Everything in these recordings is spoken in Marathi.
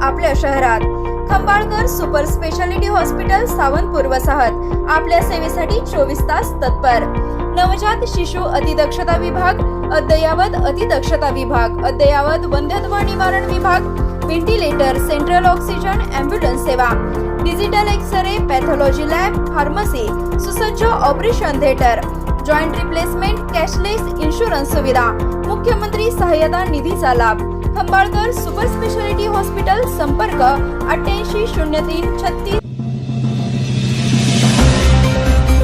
आपल्या शहरात Khambalkar super speciality hospital Sawantpur वसाहत आपल्या सेवेसाठी 24 तास तत्पर। नवजात शिशु अतिदक्षता विभाग, अद्ययावत अतिदक्षता विभाग, अद्ययावत वंध्यत्व निवारण विभाग, व्हेंटिलेटर, सेंट्रल ऑक्सिजन, ॲम्ब्युलन्स सेवा, digital X-ray, pathology lab, pharmacy, सुसज्ज operation theatre, joint replacement, cashless insurance सुविधा, मुख्यमंत्री सहाय्यता निधीचा लाभ। खंबाळकर सुपर स्पेशालिटी हॉस्पिटल, संपर्क 880336।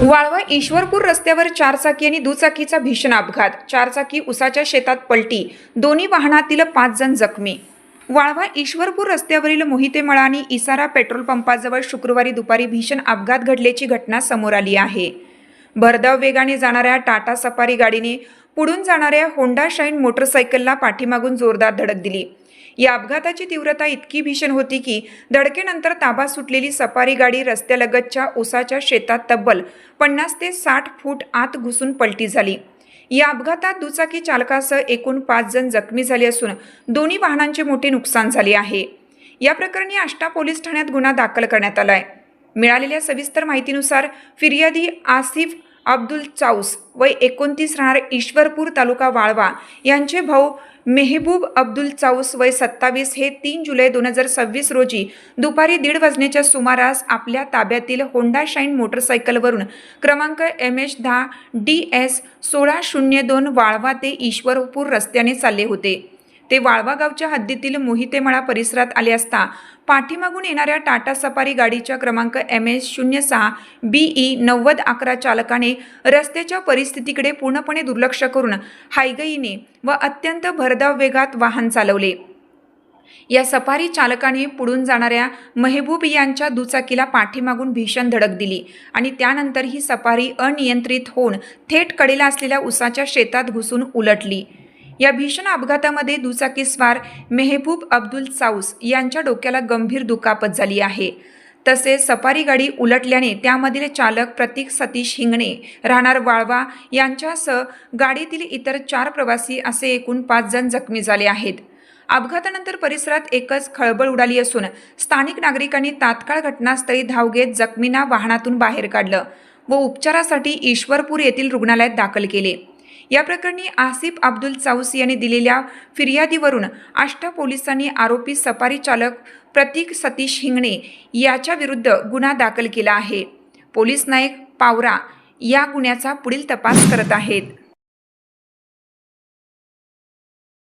वाळवा ईश्वरपूर रस्त्यावर चारचाकी आणि दुचाकीचा भीषण अपघात। चारचाकी उसाच्या शेतात पलटी, दोन्ही वाहनातील 5 जण जखमी। वाळवा ईश्वरपूर रस्त्यावरील मोहितेमळा आणि इसारा पेट्रोल पंपाजवळ शुक्रवारी दुपारी भीषण अपघात घडल्याची घटना समोर आली आहे। भरधाव वेगाने जाणाऱ्या टाटा सफारी गाडीने पुढून जाणाऱ्या होंडा शाईन मोटरसायकलला पाठीमागून जोरदार धडक दिली। या अपघाताची तीव्रता इतकी भीषण होती की धडकेनंतर ताबा सुटलेली सफारी गाडी रस्त्यालगतच्या उसाच्या शेतात तब्बल 50 ते 60 फूट आत घुसून पलटी झाली। या अपघातात दुचाकी चालकासह एकूण 5 जण जखमी झाले असून दोन्ही वाहनांचे मोठे नुकसान झाले आहे। या प्रकरणी आष्टा पोलीस ठाण्यात गुन्हा दाखल करण्यात आलाय। मिळालेल्या सविस्तर माहितीनुसार फिर्यादी आसिफ अब्दुल चाऊस वय 29 राहणार ईश्वरपूर तालुका वाळवा यांचे भाऊ मेहबूब अब्दुल चाऊस वय 27 हे 3 जुलै 2026 रोजी दुपारी 1:30 वाजण्याच्या सुमारास आपल्या ताब्यातील होंडा शाईन मोटरसायकलवरून क्रमांक MH10 DS 1602 वाळवा ते ईश्वरपूर रस्त्याने चालले होते। ते वाळवा गावच्या हद्दीतील मोहितेमळा परिसरात आले असता पाठीमागून येणाऱ्या टाटा सफारी गाडीच्या क्रमांक MS06 BE 9011 चालकाने रस्त्याच्या परिस्थितीकडे पूर्णपणे दुर्लक्ष करून हायगईने व अत्यंत भरधाव वेगात वाहन चालवले। या सफारी चालकाने पुढून जाणाऱ्या मेहबूब यांच्या दुचाकीला पाठीमागून भीषण धडक दिली आणि त्यानंतर ही सफारी अनियंत्रित होऊन थेट कडेला असलेल्या उसाच्या शेतात घुसून उलटली। या भीषण अपघातामध्ये दुचाकीस्वार मेहबूब अब्दुल चाऊस यांच्या डोक्याला गंभीर दुखापत झाली आहे। तसेच सफारी गाडी उलटल्याने त्यामधील चालक प्रतीक सतीश हिंगणे राहणार वाळवा यांच्यासह गाडीतील इतर 4 प्रवासी असे एकूण 5 जण जखमी झाले आहेत। अपघातानंतर परिसरात एकच खळबळ उडाली असून स्थानिक नागरिकांनी तात्काळ घटनास्थळी धाव घेत जखमींना वाहनातून बाहेर काढलं व उपचारासाठी ईश्वरपूर येथील रुग्णालयात दाखल केले। या प्रकरणी आसिफ अब्दुल चाऊस यांनी दिलेल्या फिर्यादीवरून आष्टा पोलिसांनी आरोपी सफारी चालक प्रतीक सतीश हिंगणे याच्या विरुद्ध गुन्हा दाखल केला आहे। पोलीस नाईक पावरा या गुन्ह्याचा पुढील तपास करत आहेत।